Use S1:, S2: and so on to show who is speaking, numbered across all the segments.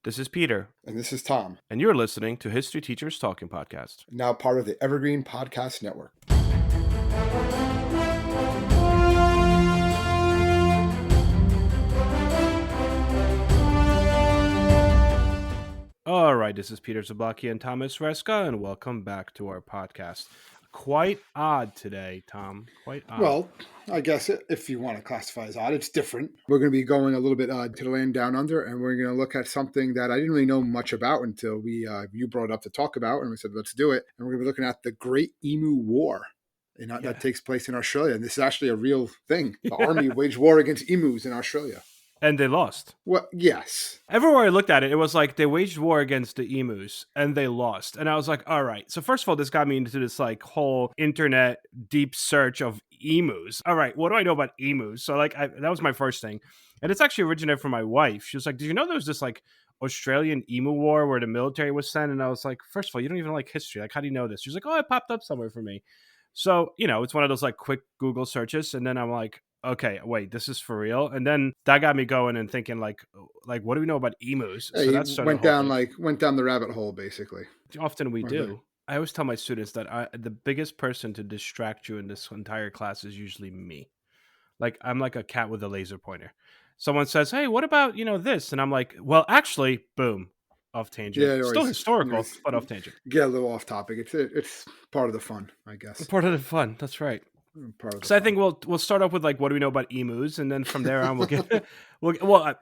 S1: This is Peter,
S2: And this is Tom,
S1: and you're listening to History Teachers Talking Podcast.
S2: now part of the Evergreen Podcast Network.
S1: All right, this is Peter Zablocki and Thomas Reska, and welcome back to our podcast. Quite odd today, Tom. Quite odd.
S2: Well, I guess if you want to classify as odd, it's different. We're going to be going a little bit to the land down under, and we're going to look at something that I didn't really know much about until you brought it up to talk about, and we said, let's do it. And we're going to be looking at the Great Emu War. That takes place in Australia. And this is actually a real thing. The army waged war against emus in Australia.
S1: And they lost.
S2: Well, yes.
S1: Everywhere I looked at it, it was like they waged war against the emus and they lost. And I was like, all right. So first of all, this got me into this like whole internet deep search of emus. All right, what do I know about emus? So like that was my first thing. And it's actually originated from my wife. She was like, did you know there was this like Australian Emu War where the military was sent? And I was like, first of all, you don't even like history. Like, how do you know this? She was like, oh, it popped up somewhere for me. So, it's one of those like quick Google searches. And then I'm like, okay, wait, this is for real. And then that got me going and thinking like what do we know about emus?
S2: So that went down the rabbit hole, basically.
S1: Often we do. I always tell my students that the biggest person to distract you in this entire class is usually me. Like I'm like a cat with a laser pointer. Someone says, hey, what about, this? And I'm like, well, actually, boom. Off tangent. Yeah, still historical, but off tangent.
S2: Get a little off topic. It's part of the fun, I guess.
S1: Part of the fun. That's right. So I think we'll start off with like what do we know about emus, and then from there on we'll get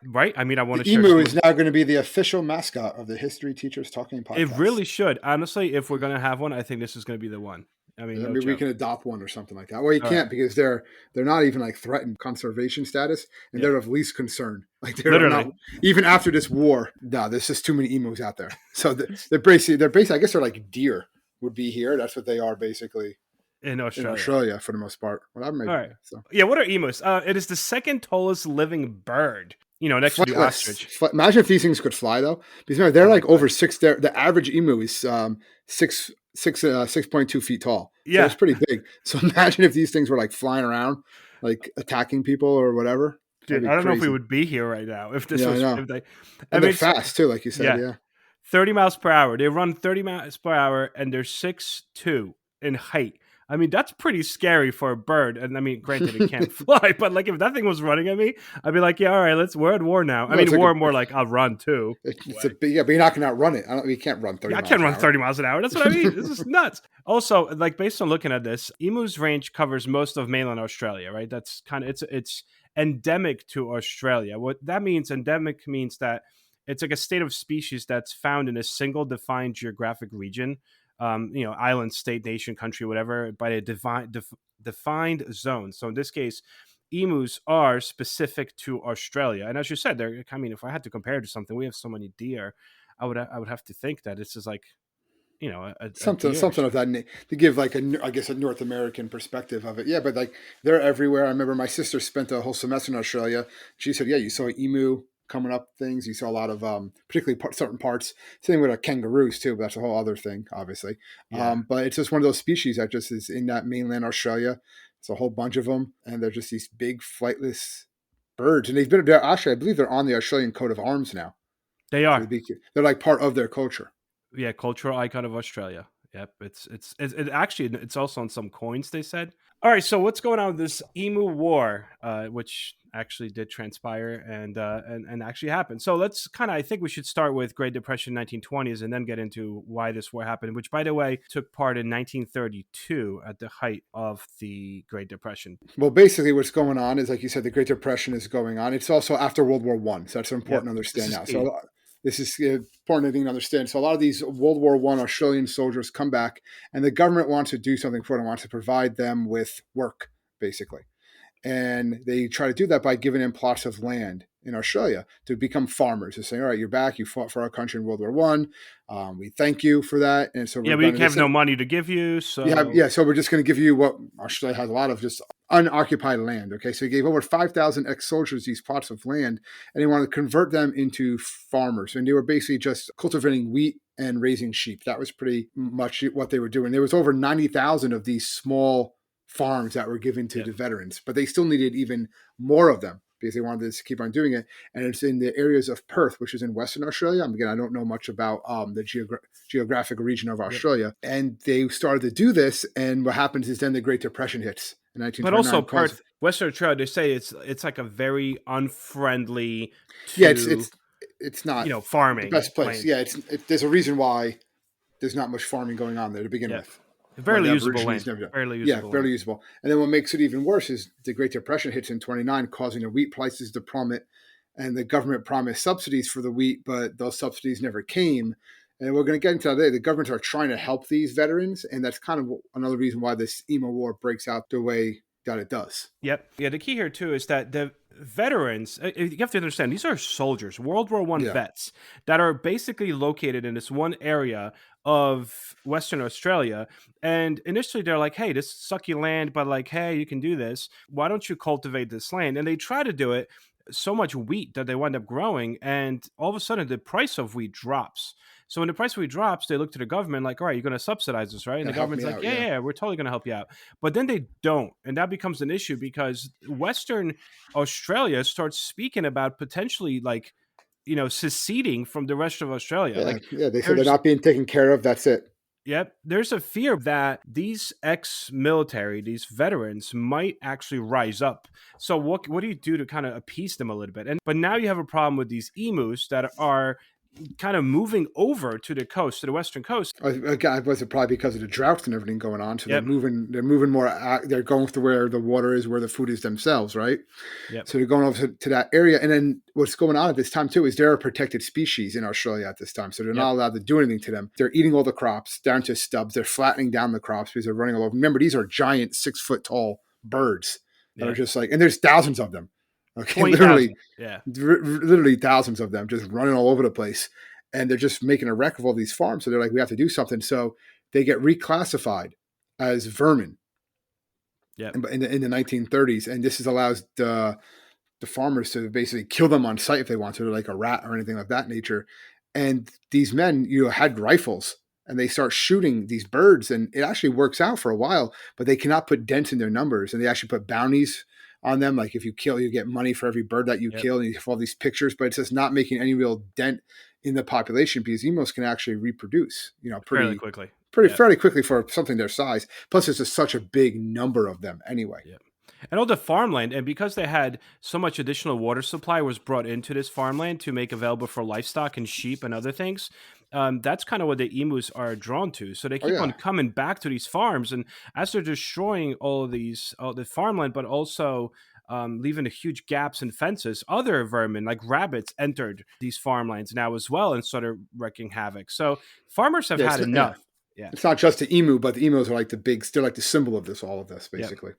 S1: right. I mean, I want to.
S2: Emu is now going to be the official mascot of the History Teachers Talking Podcast.
S1: It really should, honestly. If we're going to have one, I think this is going to be the one. I mean,
S2: maybe we can adopt one or something like that. Well, you can't because they're not even like threatened conservation status, and they're of least concern. Like they're literally not, even after this war. No, there's just too many emus out there. So they're basically. I guess they're like deer would be here. That's what they are basically. In Australia, for the most part. Well, that may be,
S1: right. So. Yeah, what are emus? It is the second tallest living bird. Next to the ostrich.
S2: Imagine if these things could fly, though. Because remember, they're like over 6. The average emu is 6.2 feet tall.
S1: Yeah,
S2: so it's pretty big. So imagine if these things were like flying around, like attacking people or whatever.
S1: Dude, I don't know if we would be here right now if this was.
S2: I know. They're fast too, like you said. Yeah.
S1: 30 miles per hour. They run 30 miles per hour, and they're 6'2" in height. I mean, that's pretty scary for a bird. And I mean, granted, it can't fly, but like if that thing was running at me, I'd be like, yeah, all right, we're at war now. I mean, war more like I'll run too.
S2: But you're not going to outrun it. You can't run 30 miles an hour.
S1: I can't run 30 miles an hour. That's what I mean. This is nuts. Also, like based on looking at this, emu's range covers most of mainland Australia, right? That's kind of, it's endemic to Australia. What that means, endemic means that it's like a state of species that's found in a single defined geographic region. Island, state, nation, country, whatever, by a defined zone. So in this case, emus are specific to Australia. And as you said, if I had to compare it to something, we have so many deer, I would have to think that this is like,
S2: something of that to give like a North American perspective of it. Yeah, but like they're everywhere. I remember my sister spent a whole semester in Australia. She said, yeah, you saw emu coming up things. You saw a lot of particularly certain parts. Same with kangaroos too, but that's a whole other thing, obviously. Yeah. But it's just one of those species that just is in that mainland Australia. It's a whole bunch of them, and they're just these big flightless birds. And they're actually, I believe they're on the Australian coat of arms now.
S1: They are.
S2: They're like part of their culture.
S1: Yeah, cultural icon of Australia. Yep, it's also on some coins, they said. All right, so what's going on with this Emu War, which actually did transpire and actually happen. So let's I think we should start with Great Depression 1920s and then get into why this war happened, which, by the way, took part in 1932 at the height of the Great Depression.
S2: Well, basically what's going on is, like you said, the Great Depression is going on. It's also after World War I, so that's important to understand now. So this is important to understand. So a lot of these World War I Australian soldiers come back, and the government wants to do something for them, wants to provide them with work, basically. And they try to do that by giving them plots of land in Australia to become farmers. They're saying, all right, you're back. You fought for our country in World War I. We thank you for that. And so
S1: we have no money to give you. So
S2: so we're just going to give you what Australia has a lot of, just unoccupied land. Okay, so he gave over 5,000 ex-soldiers these plots of land, and he wanted to convert them into farmers. And they were basically just cultivating wheat and raising sheep. That was pretty much what they were doing. There was over 90,000 of these small farms that were given to the veterans, but they still needed even more of them. because they wanted to keep on doing it. And it's in the areas of Perth, which is in Western Australia. Again, I don't know much about the geographic region of
S1: Yep.
S2: Australia. And they started to do this. And what happens is then the Great Depression hits in
S1: But also
S2: 1929.
S1: Perth, Western Australia, they say it's like a very unfriendly
S2: Yeah,
S1: to
S2: it's not the
S1: farming
S2: best place.
S1: land.
S2: Yeah, there's a reason why there's not much farming going on there to begin
S1: Yeah,
S2: with. Why
S1: barely
S2: the
S1: usable
S2: Aborigines
S1: land.
S2: never done.
S1: Barely
S2: Yeah,
S1: usable land.
S2: barely usable. And then what makes it even worse is the Great Depression hits in 29, causing the wheat prices to plummet. And the government promised subsidies for the wheat, but those subsidies never came. And we're going to get into that today. The governments are trying to help these veterans. And that's kind of another reason why this Emu War breaks out the way that it does.
S1: Yep. Yeah, the key here, too, is that the veterans, you have to understand, these are soldiers, World War I
S2: Yeah.
S1: vets that are basically located in this one area of Western Australia. And initially they're like, hey, this sucky land, but like, hey, you can do this. Why don't you cultivate this land? And they try to do it. So much wheat that they wind up growing, and all of a sudden the price of wheat drops. So when the price of wheat drops, they look to the government like, all right, you're going to subsidize this, right? And
S2: Yeah,
S1: the
S2: help
S1: government's
S2: me
S1: like,
S2: out.
S1: yeah,
S2: Yeah.
S1: yeah, we're totally going to help you out. But then they don't. And that becomes an issue because Western Australia starts speaking about potentially like, seceding from the rest of Australia.
S2: Yeah.
S1: Like
S2: Yeah. They said they're
S1: there's
S2: not being taken care of. That's it.
S1: Yep. There's a fear that these ex-military, these veterans might actually rise up. So what do you do to kind of appease them a little bit? But now you have a problem with these emus that are kind of moving over to the coast, to the western coast.
S2: Again, was it probably because of the droughts and everything going on? So they're
S1: Yep.
S2: moving. They're moving more. They're going to where the water is, where the food is themselves, right?
S1: Yep.
S2: So they're going over to that area. And then what's going on at this time too is they're a protected species in Australia at this time. So they're not
S1: Yep.
S2: allowed to do anything to them. They're eating all the crops down to stubs. They're flattening down the crops because they're running all over. Remember, these are giant 6 foot tall birds that are
S1: Yep.
S2: just like, and there's thousands of them. Okay,
S1: 20,000. Yeah.
S2: literally thousands of them just running all over the place. And they're just making a wreck of all these farms. So they're like, we have to do something. So they get reclassified as vermin
S1: Yep.
S2: in the 1930s. And this allows the farmers to basically kill them on site if they want to, like a rat or anything of that nature. And these men, had rifles and they start shooting these birds, and it actually works out for a while, but they cannot put dents in their numbers. And they actually put bounties on them. Like if you kill, you get money for every bird that you
S1: Yep.
S2: kill, and you have all these pictures, but it's just not making any real dent in the population because emus can actually reproduce,
S1: Fairly quickly.
S2: fairly quickly for something their size. Plus, there's just such a big number of them anyway.
S1: Yep. And all the farmland, and because they had so much additional water supply was brought into this farmland to make available for livestock and sheep and other things, that's kind of what the emus are drawn to. So they
S2: Oh
S1: keep on
S2: yeah,
S1: coming back to these farms, and as they're destroying all the farmland, but also leaving the huge gaps and fences, other vermin like rabbits entered these farmlands now as well and started wreaking havoc. So farmers have
S2: yeah,
S1: had
S2: yeah.
S1: enough. Yeah.
S2: It's not just the emu, but the emus are like they're like the symbol of all of this,
S1: Yep.
S2: basically.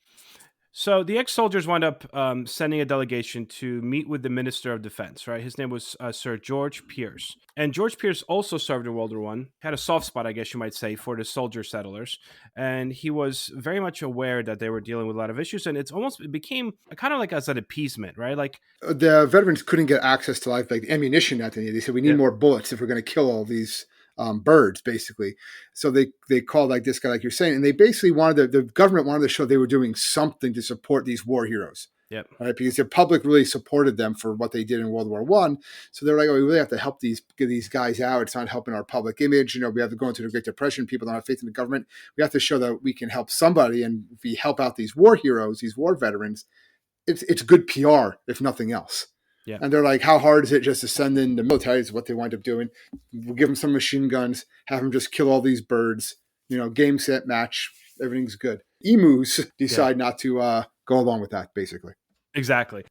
S1: So the ex-soldiers wound up sending a delegation to meet with the Minister of Defense. Right, his name was Sir George Pierce, and George Pierce also served in World War One. Had a soft spot, I guess you might say, for the soldier settlers, and he was very much aware that they were dealing with a lot of issues. And it became kind of like as an appeasement, right? Like
S2: The veterans couldn't get access to like ammunition that they needed. They said we need
S1: yep,
S2: more bullets if we're going to kill all these birds, basically. So they called like this guy, like you're saying, and they basically wanted the government wanted to show they were doing something to support these war heroes.
S1: yep,
S2: Right, because the public really supported them for what they did in World War One. So they're like, "Oh, we really have to help get these guys out. It's not helping our public image. We have to go into the Great Depression. People don't have faith in the government. We have to show that we can help somebody, and if we help out these war heroes, these war veterans, it's good PR if nothing else."
S1: yeah,
S2: And they're like, "How hard is it just to send in the military?" Is what they wind up doing. We'll give them some machine guns, have them just kill all these birds. Game, set, match. Everything's good. Emus
S1: yeah.
S2: decide not to go along with that, basically.
S1: Exactly.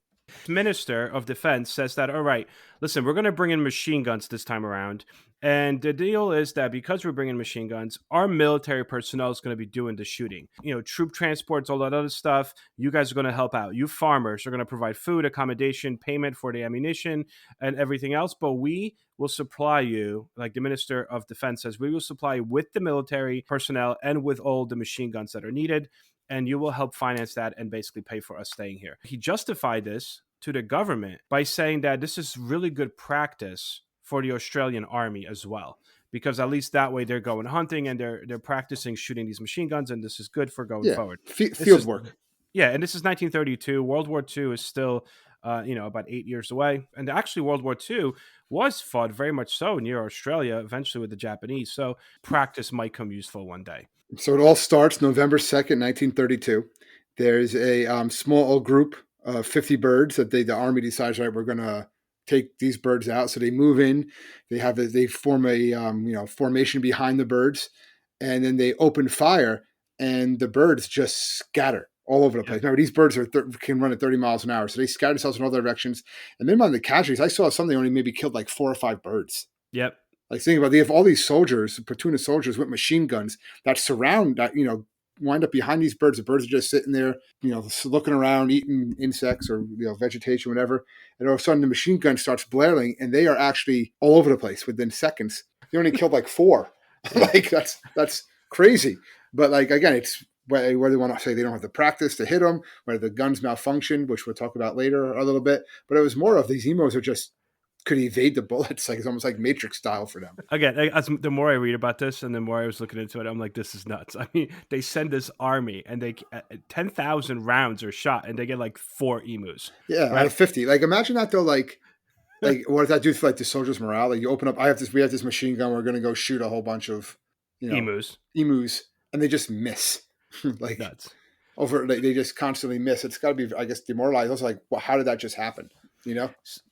S1: Minister of Defense says that, all right, listen, we're going to bring in machine guns this time around. And the deal is that because we're bringing machine guns, our military personnel is going to be doing the shooting. Troop transports, all that other stuff. You guys are going to help out. You farmers are going to provide food, accommodation, payment for the ammunition, and everything else. But we will supply you, like the Minister of Defense says, we will supply you with the military personnel and with all the machine guns that are needed. And you will help finance that and basically pay for us staying here. He justified this to the government by saying that this is really good practice for the Australian army as well, because at least that way they're going hunting and they're practicing shooting these machine guns, and this is good for going
S2: Yeah,
S1: forward.
S2: field work.
S1: Yeah, and this is 1932. World War II is still about 8 years away. And actually, World War II was fought very much so near Australia, eventually with the Japanese. So practice might come useful one day.
S2: So it all starts November 2nd, 1932. There's a small group of 50 birds that the Army decides, right, we're going to take these birds out. So they move in. They form a formation behind the birds, and then they open fire, and the birds just scatter all over the place. Remember, these birds can run at 30 miles an hour, so they scatter themselves in all directions. And then on the casualties, I saw something only maybe killed like 4 or 5 birds.
S1: Yep.
S2: Like think about, they have all these soldiers, a platoon of soldiers with machine guns that surround that, wind up behind these birds. The birds are just sitting there, looking around, eating insects or vegetation, whatever. And all of a sudden, the machine gun starts blaring, and they are actually all over the place within seconds. They only killed like 4. Like that's crazy. But like again, it's whether they want to say they don't have the practice to hit them, whether the guns malfunction, which we'll talk about later a little bit. But it was more of these emos are just could evade the bullets. Like it's almost like Matrix style for them.
S1: Again, the more I read about this and the more I was looking into it, I'm like, this is nuts. I mean, they send this army and 10,000 rounds are shot and they get like 4 emus.
S2: Yeah,
S1: right?
S2: 50. Like imagine that though. Like what does that do for like the soldiers' morale? Like you open up, we have this machine gun. We're going to go shoot a whole bunch of
S1: emus,
S2: and they just miss. Like
S1: nuts.
S2: They just constantly miss. It's got to be, I guess, demoralized. Also, like, well, how did that just happen?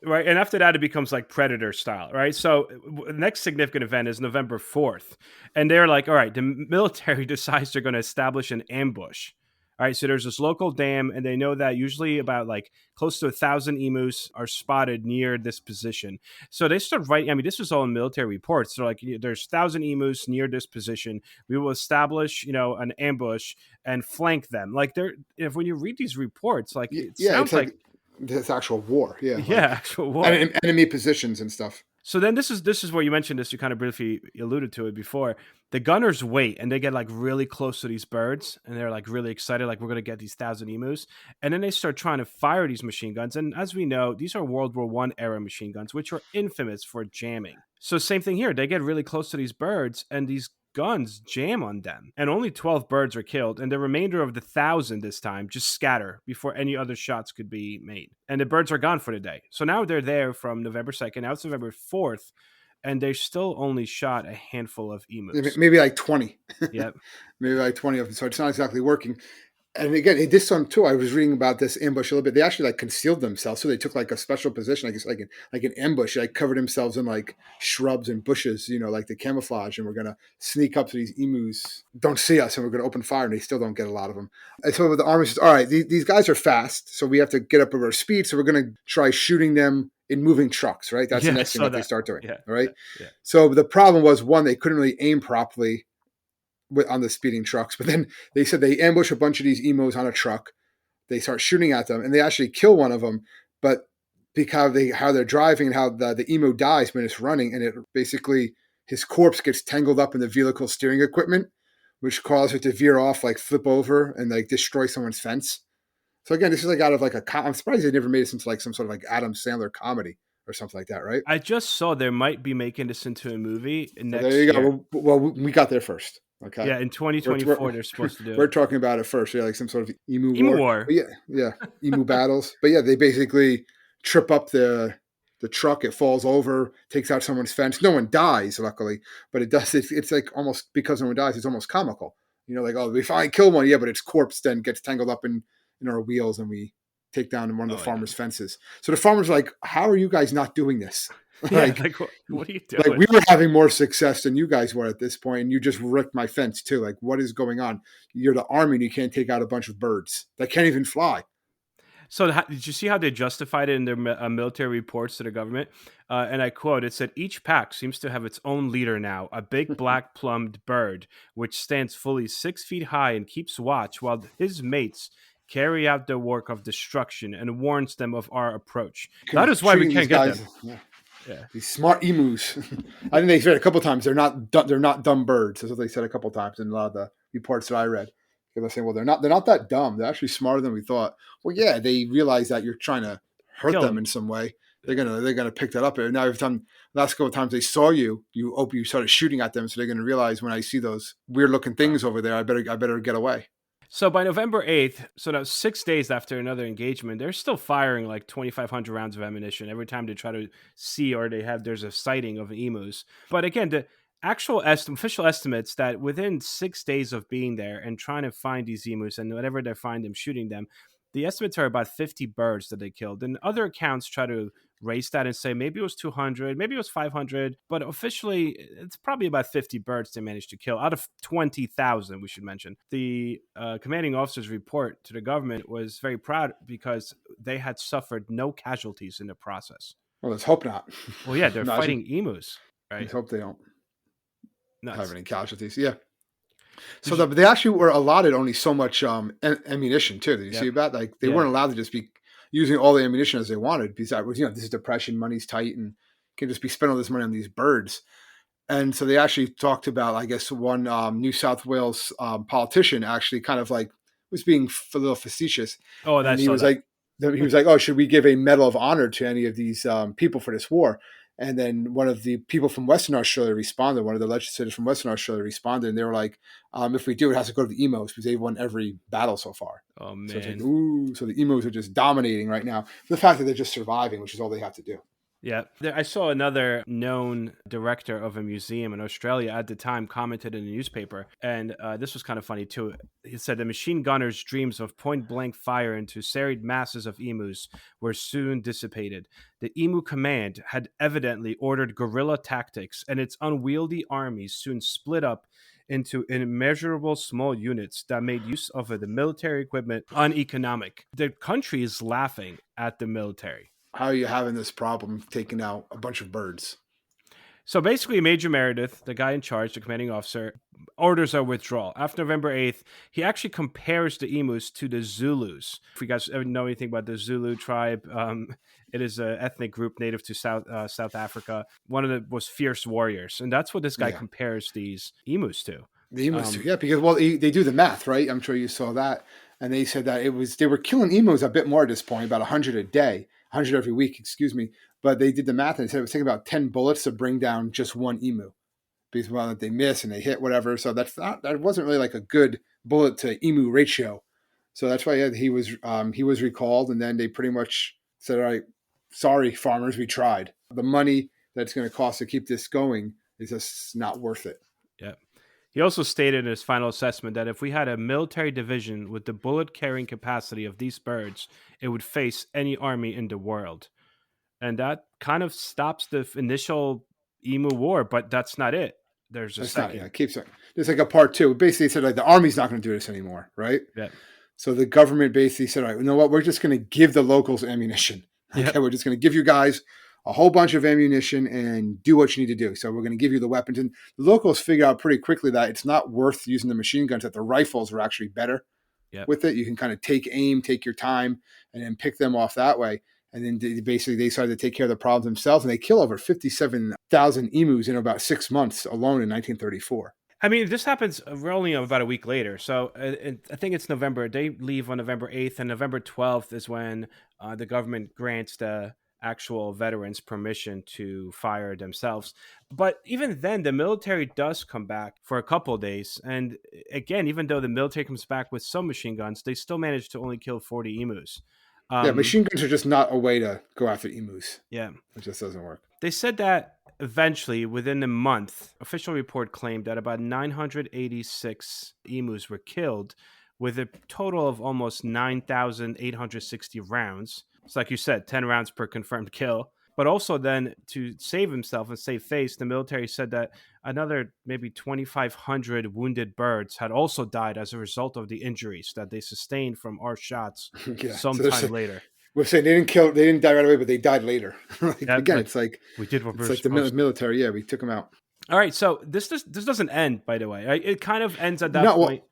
S1: Right. And after that, it becomes like Predator style, right? So the next significant event is November 4th. And they're like, all right, the military decides they're going to establish an ambush. All right, so there's this local dam, and they know that usually about like close to 1,000 emus are spotted near this position. So they start writing. I mean, this was all in military reports. They're like, there's 1,000 emus near this position. We will establish, an ambush and flank them. Like when you read these reports, like it sounds like
S2: this actual war. Yeah,
S1: actual war,
S2: and enemy positions and stuff.
S1: So then this is where you mentioned this. You kind of briefly alluded to it before. The gunners wait and they get like really close to these birds and they're like really excited, like we're going to get these 1,000 emus. And then they start trying to fire these machine guns. And as we know, these are World War I era machine guns, which are infamous for jamming. So same thing here. They get really close to these birds and these guns jam on them. And only 12 birds are killed. And the remainder of the 1,000 this time just scatter before any other shots could be made. And the birds are gone for the day. So now they're there from November 2nd. Now it's November 4th. And they still only shot a handful of emus.
S2: Maybe like 20.
S1: Yep.
S2: Maybe like 20 of them. So it's not exactly working. And again, this one too, I was reading about this ambush a little bit. They actually like concealed themselves. So they took like a special position, I guess like an ambush, like covered themselves in like shrubs and bushes, like the camouflage. And we're going to sneak up to these emus, don't see us, and we're going to open fire. And they still don't get a lot of them. And so the army says, all right, these guys are fast. So we have to get up over our speed. So we're going to try shooting them in moving trucks, right? That's the next thing that they start doing, right?
S1: Yeah.
S2: So the problem was, one, they couldn't really aim properly on the speeding trucks, but then they said they ambush a bunch of these emos on a truck. They start shooting at them, and they actually kill one of them. But because how they're driving and how the emo dies when it's running, and it basically his corpse gets tangled up in the vehicle steering equipment, which causes it to veer off, like flip over and like destroy someone's fence. So again, this is like out of like I'm surprised they never made this into like some sort of like Adam Sandler comedy or something like that, right?
S1: I just saw they might be making this into a movie next
S2: there you
S1: year.
S2: go. Well, we got there first. Okay.
S1: Yeah, in 2024 they're supposed to do it.
S2: We're talking about it first. Yeah, like some sort of Emu
S1: War.
S2: Yeah, Emu battles. But yeah, they basically trip up the truck. It falls over, takes out someone's fence. No one dies, luckily, but it does. It's like almost, because no one dies, it's almost comical. Like, oh, we finally kill one, yeah, but its corpse then gets tangled up in our wheels, and we take down one of the farmer's fences. So the farmer's like, "How are you guys not doing this?"
S1: Like what are you doing?
S2: Like, we were having more success than you guys were at this point, and you just ripped my fence too. Like, what is going on? You're the army, and you can't take out a bunch of birds that can't even fly.
S1: So did you see how they justified it in their military reports to the government? And I quote, it said, "Each pack seems to have its own leader now, a big black plumed bird, which stands fully 6 feet high and keeps watch while his mates carry out their work of destruction and warns them of our approach." That is why we can't get them.
S2: Yeah. These smart emus. I think they said a couple of times they're not dumb birds. That's what they said a couple of times in a lot of the reports that I read. They're saying, well, they're not that dumb. They're actually smarter than we thought. Well, yeah, they realize that you're trying to hurt them in some way. They're gonna pick that up. And now every time, last couple of times they saw you started shooting at them. So they're gonna realize, when I see those weird looking things over there, I better get away.
S1: So by November 8th, so that was 6 days after another engagement, they're still firing like 2,500 rounds of ammunition every time they try to see or there's a sighting of emus. But again, the official estimates that within 6 days of being there and trying to find these emus and whenever they find them, shooting them, the estimates are about 50 birds that they killed. And other accounts try to raise that and say maybe it was 200, maybe it was 500, but officially it's probably about 50 birds they managed to kill out of 20,000, we should mention. The commanding officer's report to the government was very proud because they had suffered no casualties in the process.
S2: Well, let's hope not.
S1: Well, yeah, they're fighting emus, right?
S2: Let's hope they don't have any casualties. Yeah. So
S1: you,
S2: they actually were allotted only so much ammunition too. Did you see that? Like they weren't allowed to just be using all the ammunition as they wanted because that was, this is depression, money's tight, and can just be spent all this money on these birds. And so they actually talked about, I guess, one New South Wales politician actually kind of like was being a little facetious.
S1: Oh,
S2: and he was like, oh, should we give a medal of honor to any of these people for this war? And then one of the people from Western Australia responded. One of the legislators from Western Australia responded, and they were like, "If we do, it has to go to the emos because they've won every battle so far."
S1: Oh man!
S2: So it's like, ooh, so the emos are just dominating right now. The fact that they're just surviving, which is all they have to do.
S1: Yeah. I saw another known director of a museum in Australia at the time commented in the newspaper, and this was kind of funny too. He said the machine gunners' dreams of point-blank fire into serried masses of emus were soon dissipated. The Emu Command had evidently ordered guerrilla tactics, and its unwieldy armies soon split up into immeasurable small units that made use of the military equipment uneconomic. The country is laughing at the military.
S2: How are you having this problem taking out a bunch of birds?
S1: So basically, Major Meredith, the guy in charge, the commanding officer, orders a withdrawal. After November 8th, he actually compares the emus to the Zulus. If you guys ever know anything about the Zulu tribe, it is an ethnic group native to South Africa. One of the most fierce warriors. And that's what this guy compares these emus to.
S2: The emus, because, they do the math, right? I'm sure you saw that. And they said that they were killing emus a bit more at this point, about 100 a day. 100 every week, excuse me. But they did the math and they said it was taking about 10 bullets to bring down just one emu because that they miss and they hit whatever. So that wasn't really like a good bullet to emu ratio. So that's why he was recalled, and then they pretty much said, all right, sorry, farmers, we tried. The money that's going to cost to keep this going is just not worth it.
S1: Yeah. He also stated in his final assessment that if we had a military division with the bullet-carrying capacity of these birds, it would face any army in the world. And that kind of stops the initial Emu War, but that's not it. There's a second.
S2: It keeps it. There's like a part two. It basically said like the army's not going to do this anymore, right?
S1: Yeah.
S2: So the government basically said, all right, you know what? We're just going to give the locals ammunition. Okay, we're just going to give you guys a whole bunch of ammunition and do what you need to do. So we're going to give you the weapons. And the locals figure out pretty quickly that it's not worth using the machine guns, that the rifles are actually better with it. You can kind of take aim, take your time, and then pick them off that way. And then they decided to take care of the problem themselves. And they kill over 57,000 emus in about 6 months alone in 1934.
S1: I mean, this happens only about a week later. So I think it's November. They leave on November 8th, and November 12th is when the government grants the actual veterans permission to fire themselves. But even then, the military does come back for a couple of days. And again, even though the military comes back with some machine guns, they still manage to only kill 40 emus.
S2: Machine guns are just not a way to go after emus.
S1: Yeah.
S2: It just doesn't work.
S1: They said that eventually, within a month, official report claimed that about 986 emus were killed with a total of almost 9,860 rounds. It's like you said, 10 rounds per confirmed kill. But also then, to save himself and save face, the military said that another maybe 2,500 wounded birds had also died as a result of the injuries that they sustained from our shots sometime later.
S2: We're saying they didn't die right away, but they died later. It's like
S1: we did what
S2: it's like the military. Yeah, we took them out.
S1: All right, so this doesn't end, by the way. It kind of ends at that point.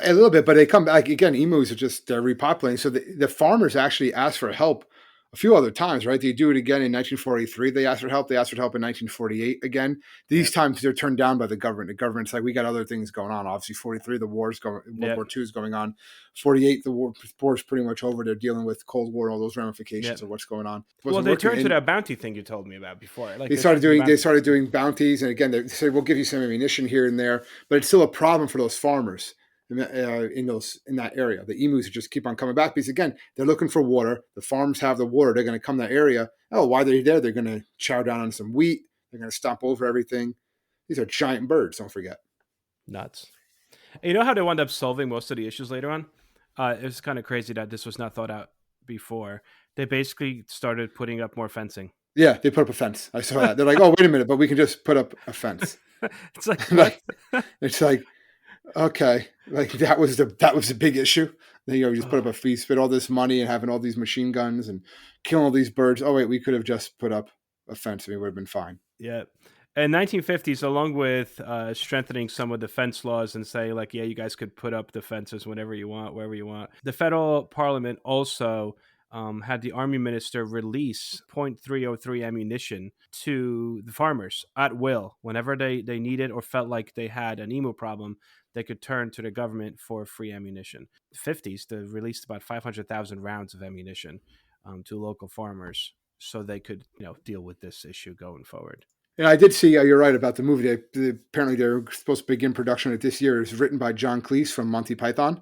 S2: A little bit, but they come back again. Emus are just repopulating. So the farmers actually asked for help a few other times, right? They do it again in 1943. They asked for help. They asked for help in 1948 again. These times they're turned down by the government. The government's like, we got other things going on. Obviously, 43, the war's going. World War II is going on. 48, the war is pretty much over. They're dealing with Cold War and all those ramifications of what's going on.
S1: They turned to that bounty thing you told me about before. Like
S2: they started doing bounties, and again they said we'll give you some ammunition here and there, but it's still a problem for those farmers. in that area. The emus just keep on coming back because, again, they're looking for water. The farms have the water. They're going to come to that area. Oh, why are they there? They're going to chow down on some wheat. They're going to stomp over everything. These are giant birds, don't forget.
S1: Nuts. And you know how they wound up solving most of the issues later on? It was kind of crazy that this was not thought out before. They basically started putting up more fencing.
S2: Yeah, they put up a fence. I saw that. They're like, oh, wait a minute, but we can just put up a fence.
S1: It's like,
S2: it's like, okay, like that was the big issue. Then you just put up a fence, spent all this money and having all these machine guns and killing all these birds. Oh wait, we could have just put up a fence and it would have been fine.
S1: Yeah. In 1950s, along with strengthening some of the fence laws and saying, like, yeah, you guys could put up the fences whenever you want, wherever you want, the federal parliament also had the army minister release .303 ammunition to the farmers at will. Whenever they needed or felt like they had an emu problem, they could turn to the government for free ammunition. The 50s, they released about 500,000 rounds of ammunition to local farmers so they could, deal with this issue going forward.
S2: And I did see, you're right about the movie. Apparently they're supposed to begin production it this year. It's written by John Cleese from Monty Python.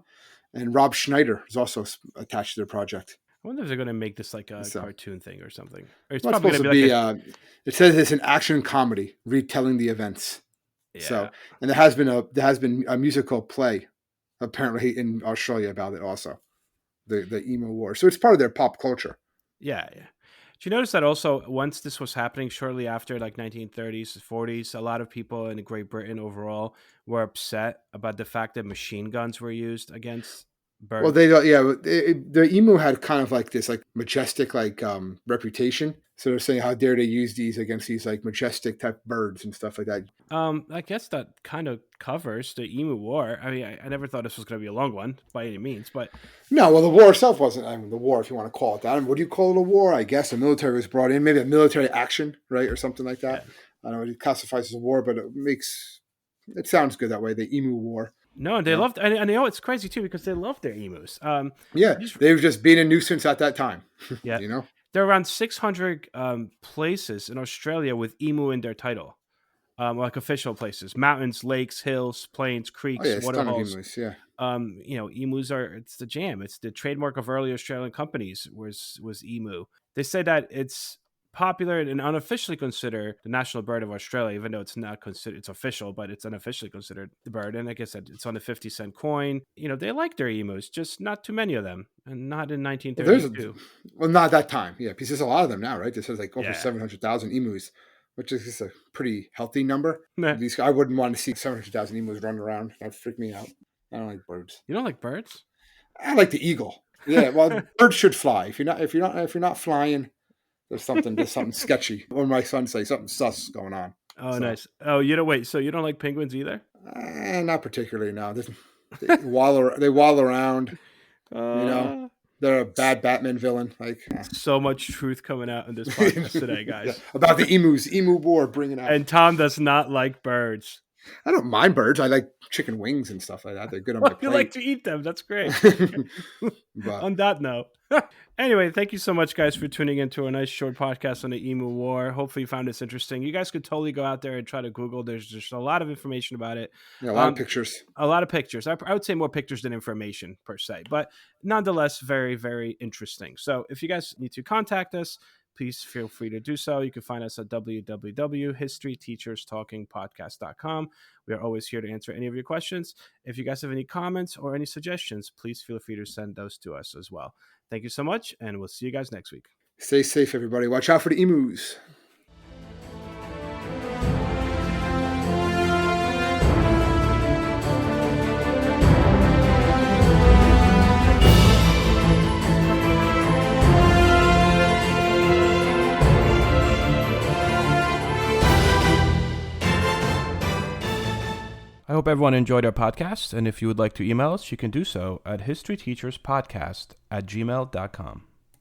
S2: And Rob Schneider is also attached to the project.
S1: I wonder if they're going to make this like a cartoon thing or something. Or
S2: it's probably going to be it says it's an action comedy retelling the events. Yeah. So, and there has been a musical play apparently in Australia about it also, the Emu War. So it's part of their pop culture.
S1: Yeah. Did you notice that also once this was happening shortly after, like 1930s, 40s, a lot of people in Great Britain overall were upset about the fact that machine guns were used against birds?
S2: Well, the emu had kind of like this like majestic reputation. So they're saying, how dare they use these against these like majestic type birds and stuff like that.
S1: I guess that kind of covers the Emu War. I mean, I never thought this was going to be a long one by any means, but
S2: no. Well, the war itself wasn't. I mean, the war, if you want to call it that. I mean, what do you call it a war? I guess the military was brought in, maybe a military action, right, or something like that. Yeah. I don't know. It classifies as a war, but it sounds good that way. The Emu War.
S1: No, they loved, and I know it's crazy too because they love their emus.
S2: They've just been a nuisance at that time.
S1: Yeah, there are around 600 places in Australia with emu in their title, like official places: mountains, lakes, hills, plains, creeks, waterholes.
S2: Emus, yeah.
S1: Emus it's the jam. It's the trademark of early Australian companies was emu. They say that it's popular and unofficially considered the national bird of Australia, even though it's not considered, it's official, but it's unofficially considered the bird. And like I said, it's on the 50-cent coin. They like their emus, just not too many of them, and not in 1932.
S2: Well, not that time, yeah, because there's a lot of them now, right? This is like over 700,000 emus, which is just a pretty healthy number. At least I wouldn't want to see 700,000 emus running around. That'd freak me out. I don't like birds.
S1: You don't like birds?
S2: I like the eagle. Yeah, well, birds should fly. If you're not flying, there's something sketchy. Or my son say something sus going on.
S1: Oh, so. Nice. Oh, you don't wait. So you don't like penguins either?
S2: Not particularly. No, they waddle around. They're a bad Batman villain.
S1: So much truth coming out in this podcast today, guys. Yeah,
S2: about the emus, Emu War, bringing out.
S1: And Tom does not like birds.
S2: I don't mind birds. I like chicken wings and stuff like that. They're good on my plate.
S1: You like to eat them. That's great. But, on that note. Anyway, thank you so much, guys, for tuning into a nice short podcast on the Emu War. Hopefully you found this interesting. You guys could totally go out there and try to Google. There's just a lot of information about it.
S2: Yeah, a lot of pictures.
S1: A lot of pictures. I would say more pictures than information, per se. But nonetheless, very, very interesting. So if you guys need to contact us, please feel free to do so. You can find us at www.historyteacherstalkingpodcast.com. We are always here to answer any of your questions. If you guys have any comments or any suggestions, please feel free to send those to us as well. Thank you so much, and we'll see you guys next week.
S2: Stay safe, everybody. Watch out for the emus.
S1: I hope everyone enjoyed our podcast, and if you would like to email us, you can do so at historyteacherspodcast@gmail.com.